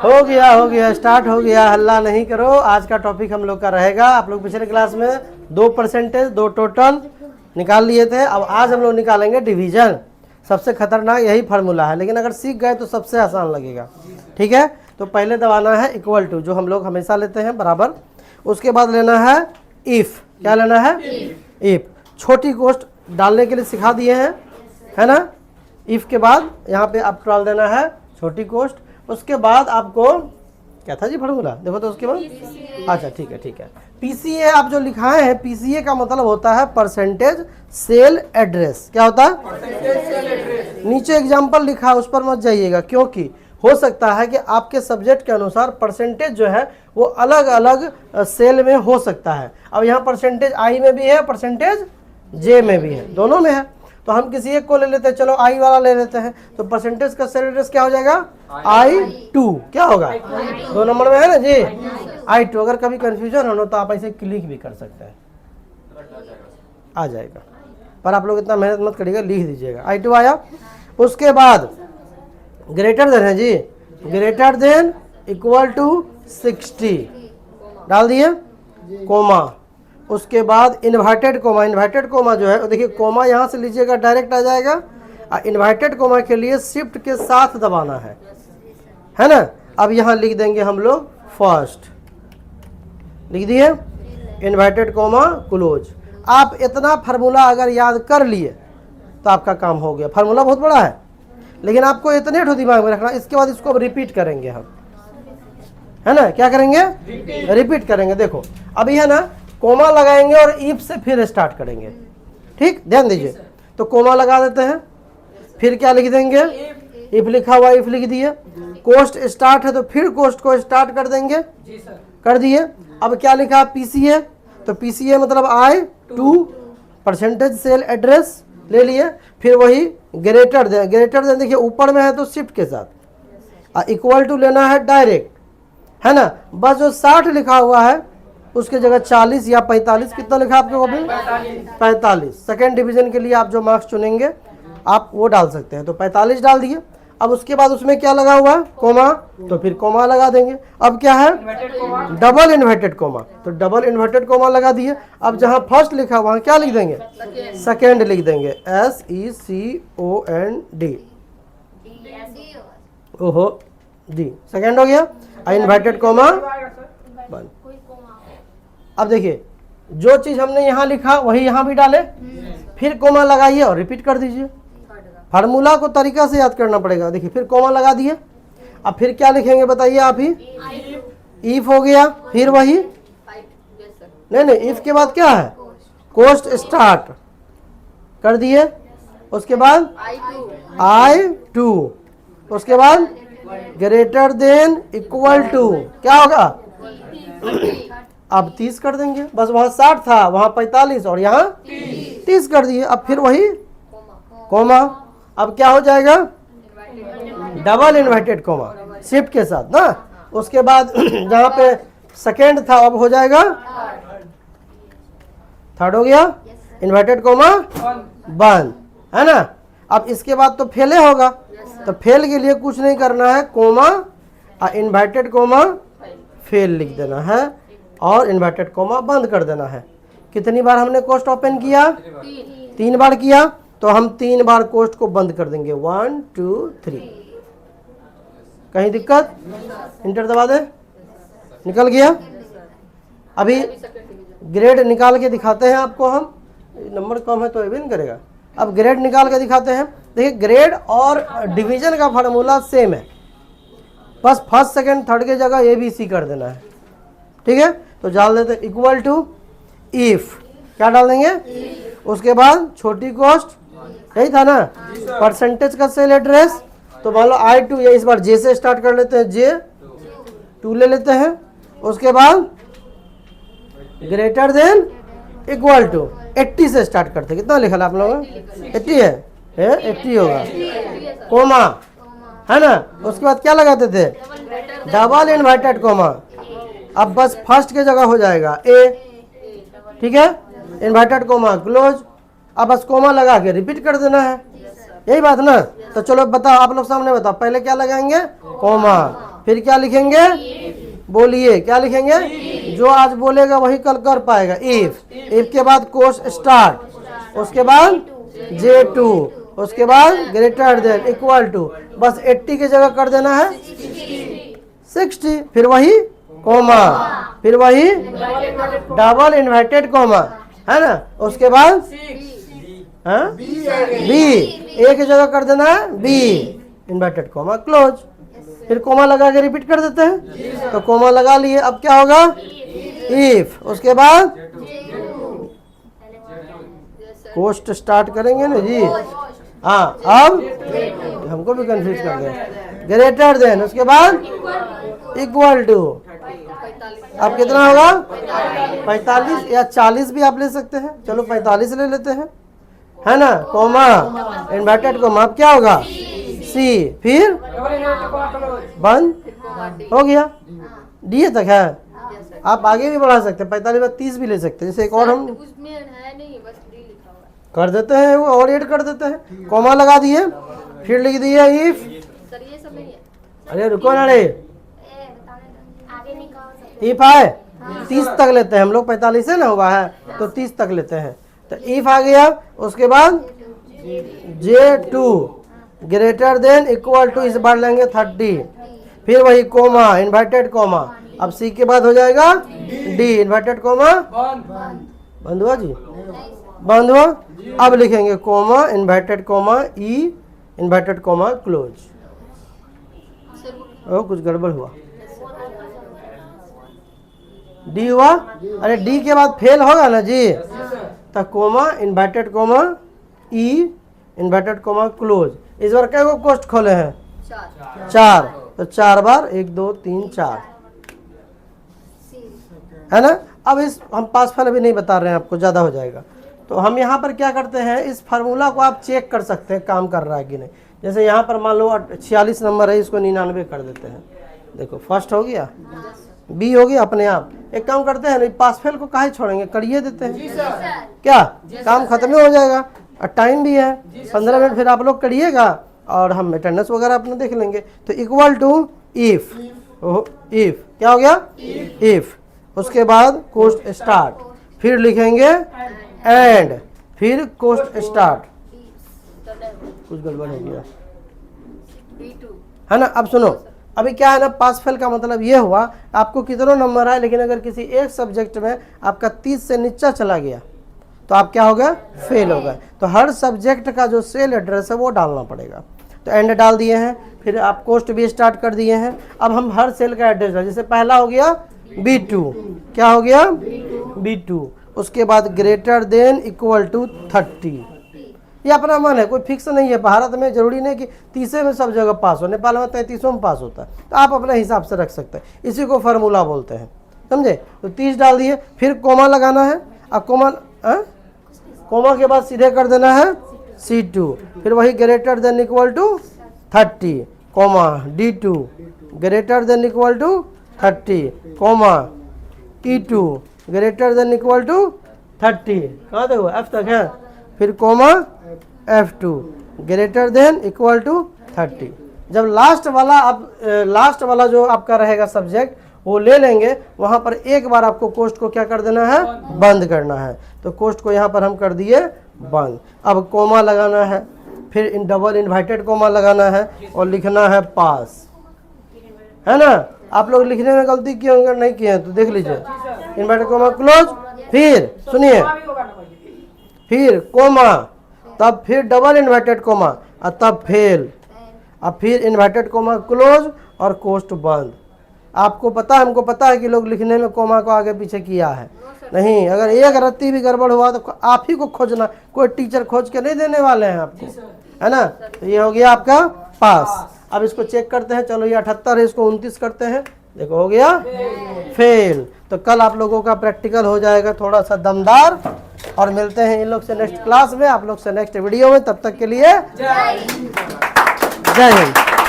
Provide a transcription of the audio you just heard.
हो गया स्टार्ट हो गया, हल्ला नहीं करो। आज का टॉपिक हम लोग का रहेगा, आप लोग पिछले क्लास में 2% 2 टोटल निकाल लिए थे। अब आज हम लोग निकालेंगे डिवीजन। सबसे खतरनाक यही फार्मूला है, लेकिन अगर सीख गए तो सबसे आसान लगेगा। ठीक है, तो पहले दबाना है इक्वल टू, जो हम लोग हमेशा लेते हैं बराबर। उसके बाद लेना है इफ। क्या लेना है? इफ। छोटी कोष्ट डालने के लिए सिखा दिए हैं, है ना। इफ के बाद यहाँ पे आप डाल देना है छोटी कोष्ट। उसके बाद आपको क्या था जी फार्मूला, देखो तो उसके बाद अच्छा ठीक है। पीसीए आप जो लिखाए हैं, पीसीए का मतलब होता है परसेंटेज सेल एड्रेस। क्या होता है? नीचे एग्जांपल लिखा है, उस पर मत जाइएगा, क्योंकि हो सकता है कि आपके सब्जेक्ट के अनुसार परसेंटेज जो है वो अलग अलग सेल में हो सकता है। अब यहाँ परसेंटेज आई में भी है, परसेंटेज जे में भी है, दोनों में है। तो हम किसी एक को ले लेते हैं, चलो आई वाला ले लेते हैं। तो परसेंटेज का सेल एड्रेस क्या हो जाएगा? I2। क्या होगा? 2 नंबर में है ना जी, I2। अगर कभी कंफ्यूजन हो ना तो आप ऐसे क्लिक भी कर सकते हैं, आ जाएगा। पर आप लोग इतना मेहनत मत करिएगा, लिख दीजिएगा। I2 आया। उसके बाद ग्रेटर देन है जी, ग्रेटर देन इक्वल टू 60 डाल दिए, कोमा। उसके बाद इन्वर्टेड कोमा। इन्वर्टेड कोमा जो है, देखिए कोमा यहाँ से लीजिएगा डायरेक्ट आ जाएगा, और इन्वर्टेड कोमा के लिए शिफ्ट के साथ दबाना है ना। अब यहाँ लिख देंगे हम लोग फर्स्ट, लिख दिए, इन्वर्टेड कोमा क्लोज। आप इतना फार्मूला अगर याद कर लिए तो आपका काम हो गया। फार्मूला बहुत बड़ा है, लेकिन आपको इतने ठो दिमाग में रखना। इसके बाद इसको रिपीट करेंगे हम, है ना। क्या करेंगे? रिपीट करेंगे। देखो अभी है ना, कोमा लगाएंगे और इफ से फिर स्टार्ट करेंगे। ठीक, ध्यान दीजिए। तो कोमा लगा देते हैं, फिर क्या लिख देंगे? इफ लिखा हुआ, इफ लिख दिए। कोस्ट स्टार्ट है तो फिर कोस्ट को स्टार्ट कर देंगे, कर दिए। अब क्या लिखा? पीसीए। तो पीसीए मतलब I2 परसेंटेज सेल एड्रेस ले लिए। फिर वही ग्रेटर देन। ग्रेटर देन देखिए ऊपर में है तो शिफ्ट के साथ, इक्वल टू लेना है डायरेक्ट, है ना। बस जो 60 लिखा हुआ है उसके जगह 40 या 45, कितना लिखा आपके कॉपी? 45। सेकेंड डिवीजन के लिए आप जो मार्क्स चुनेंगे आप वो डाल सकते हैं, तो 45 डाल दिए। अब उसके बाद उसमें क्या लगा हुआ है? कोमा। तो फिर कोमा लगा देंगे। अब क्या है? Double inverted coma. तो डबल इन्वर्टेड कोमा लगा दिए। अब जहां फर्स्ट लिखा वहां क्या लिख देंगे? सेकेंड लिख देंगे, SECOND। ओहो जी, सेकेंड हो गया। इन्वर्टेड कोमा बंद। अब देखिए जो चीज हमने यहाँ लिखा वही यहाँ भी डाले, फिर कोमा लगाइए और रिपीट कर दीजिए। फार्मूला को तरीका से याद करना पड़ेगा। देखिए फिर कोमा लगा दिए, अब फिर क्या लिखेंगे बताइए आप ही? इफ हो गया, फिर वही नहीं, इफ के बाद क्या है? कोस्ट स्टार्ट कर दिए। उसके बाद I2। उसके बाद ग्रेटर देन इक्वल टू क्या होगा? अब 30 कर देंगे। बस वहां 60 था, वहां 45 और यहाँ 30 कर दिए। अब फिर वही कोमा। अब क्या हो जाएगा? डबल इन्वर्टेड कोमा शिफ्ट के साथ ना। उसके बाद जहां पे सेकेंड था अब हो जाएगा थर्ड, हो गया इन्वर्टेड कोमा बंद, है ना। अब इसके बाद तो फेले होगा, तो फेल के लिए कुछ नहीं करना है, कोमा और इन्वर्टेड कोमा फेल लिख देना है और इन्वर्टेड कोमा बंद कर देना है। कितनी बार हमने कोष्ट ओपन किया? 3 बार किया। तो हम 3 बार कोष्ट को बंद कर देंगे, 1 2 3। कहीं दिक्कत? इंटर दबा दे, निकल गया। अभी ग्रेड निकाल के दिखाते हैं आपको हम। नंबर कम है तो ये भी नहीं करेगा। अब ग्रेड निकाल के दिखाते हैं। देखिए ग्रेड और डिवीजन का फार्मूला सेम है, बस फर्स्ट सेकंड थर्ड के जगह ABC कर देना है। ठीक है, तो डाल देते इक्वल टू इफ। क्या डाल देंगे? उसके बाद छोटी कोष्ट, यही था ना, परसेंटेज का सेल एड्रेस। तो मान लो I2, ये इस बार J से स्टार्ट कर लेते हैं, J2 ले लेते हैं। उसके बाद ग्रेटर देन इक्वल टू 80 से स्टार्ट करते हैं। कितना लिखा आप लोगों ने? 80 है, 80 होगा, कोमा, है ना। उसके बाद क्या लगाते थे? Double inverted coma. अब बस फर्स्ट के जगह हो जाएगा A, ठीक है, इन्वर्टेड कोमा क्लोज। अब बस कोमा लगा के रिपीट कर देना है, यही बात ना। तो चलो बताओ, आप लोग सामने बताओ, पहले क्या लगाएंगे? कोमा, फिर क्या लिखेंगे, बोलिए क्या लिखेंगे, जो आज बोलेगा वही कल कर पाएगा। इफ के बाद कोस्ट स्टार्ट, उसके बाद J2, उसके बाद ग्रेटर देन इक्वल टू, बस 80 की जगह कर देना है 60, फिर वही कोमा, फिर वही डबल इन्वर्टेड कोमा, है ना। उसके बाद बी, ए की जगह कर देना है बी इन्वर्टेड कोमा क्लोज, फिर कोमा लगा के रिपीट कर देते हैं। तो कोमा लगा लिए, अब क्या होगा, इफ, उसके बाद कोस्ट स्टार्ट करेंगे ना जी। हाँ, अब हमको भी कंफ्यूज कर दिया, ग्रेटर देन, उसके बाद इक्वल टू, अब कितना होगा 45 या 40 भी आप ले सकते हैं, चलो 45 ले लेते हैं, है ना। कोमा इन्वर्टेड कोमा, अब क्या होगा सी, फिर बंद हो गया, डी तक है। आप आगे भी बढ़ा सकते हैं, 45 बाद 30 भी ले सकते हैं। जैसे एक और हम कर देते हैं, वो और ऐड कर देते हैं, कोमा लगा दिए, फिर लिख दिए इफ, अरे रुको ना रे, इफ आए 30 तक लेते हैं हम लोग, 45 से ना हुआ है तो 30 तक लेते हैं। तो इफ आ गया, उसके बाद J2 greater than equal to, इस बार लेंगे 30, फिर वही कोमा इन्वर्टेड कोमा, अब सी के बाद हो जाएगा डी इन्वर्टेड कोमा, बंद हुआ जी, बंद हुआ। अब लिखेंगे कोमा इन्वर्टेड कोमा ई इन्वर्टेड कोमा क्लोज। ओ कुछ गड़बड़ हुआ, डी हुआ, अरे डी के बाद फेल होगा ना जी, तो कोमा इन्वर्टेड कोमा ई इन्वर्टेड कोमा क्लोज। इस बार क्या कोस्ट खोले हैं, 4, तो 4 बार 1 2 3 4, है ना। अब इस हम पास फल अभी नहीं बता रहे हैं आपको, ज़्यादा हो जाएगा। तो हम यहाँ पर क्या करते हैं, इस फार्मूला को आप चेक कर सकते हैं काम कर रहा है कि नहीं। जैसे यहाँ पर मान लो 46 नंबर है, इसको 99 कर देते हैं, देखो फर्स्ट हो गया, बी हो गया अपने आप। एक काम करते हैं, नहीं पास फेल को काहे छोड़ेंगे, करिए देते हैं, क्या काम खत्म हो जाएगा और टाइम भी है 15 मिनट, फिर आप लोग करिएगा और हम अटेंडेंस वगैरह अपना देख लेंगे। तो इक्वल टू इफ, इफ क्या हो गया, इफ, उसके बाद कोस्ट स्टार्ट, फिर लिखेंगे एंड, फिर कोस्ट स्टार्ट, कुछ गड़बड़ हो गया, है ना। अब सुनो, अभी क्या है ना, पास फेल का मतलब ये हुआ आपको कितनों नंबर आए, लेकिन अगर किसी एक सब्जेक्ट में आपका 30 से नीचा चला गया तो आप क्या हो गए, फेल हो गए। तो हर सब्जेक्ट का जो सेल एड्रेस है वो डालना पड़ेगा। तो एंड डाल दिए हैं, फिर आप कोस्ट भी स्टार्ट कर दिए हैं। अब हम हर सेल का एड्रेस डाल, जैसे पहला हो गया B2, क्या हो गया B2, उसके बाद ग्रेटर देन इक्वल टू 30। ये अपना मन है, कोई फिक्स नहीं है। भारत में जरूरी नहीं कि 30 में सब जगह पास हो, नेपाल में 33 में पास होता है, तो आप अपने हिसाब से रख सकते हैं, इसी को फार्मूला बोलते हैं, समझे। तो 30 डाल दिए, फिर कोमा लगाना है, अब कोमा के बाद सीधे कर देना है C2, फिर वही greater than equal to 30 comma D2 greater than equal to 30 comma E2 greater than equal to 30, कहाँ देखो F तक है, फिर comma F2 greater than equal to 30। जब लास्ट वाला, अब लास्ट वाला जो आपका रहेगा सब्जेक्ट वो ले लेंगे, वहाँ पर एक बार आपको कोस्ट को क्या कर देना है, बंद करना है। तो कोस्ट को यहाँ पर हम कर दिए बंद। अब कोमा लगाना है, फिर इन डबल इन्वर्टेड कोमा लगाना है और लिखना है पास, है ना। आप लोग लिखने में गलती किए होंगे, नहीं किए हैं तो देख लीजिए, इन्वर्टेड कोमा क्लोज, फिर सुनिए, फिर कोमा, तब फिर डबल इन्वर्टेड कोमा और तब फेल, अब फिर इन्वर्टेड कोमा क्लोज और कोस्ट बंद। आपको पता है, हमको पता है कि लोग लिखने में कोमा को आगे पीछे किया है, नहीं। अगर एक रत्ती भी गड़बड़ हुआ तो आप ही को खोजना, कोई टीचर खोज के नहीं देने वाले हैं आपको, है ना। तो ये हो गया आपका पास। अब इसको चेक करते हैं, चलो ये 78 है, इसको 29 करते हैं, देखो हो गया फेल। तो कल आप लोगों का प्रैक्टिकल हो जाएगा थोड़ा सा दमदार, और मिलते हैं इन लोग से नेक्स्ट क्लास में, आप लोग से नेक्स्ट वीडियो में। तब तक के लिए जय हिंद।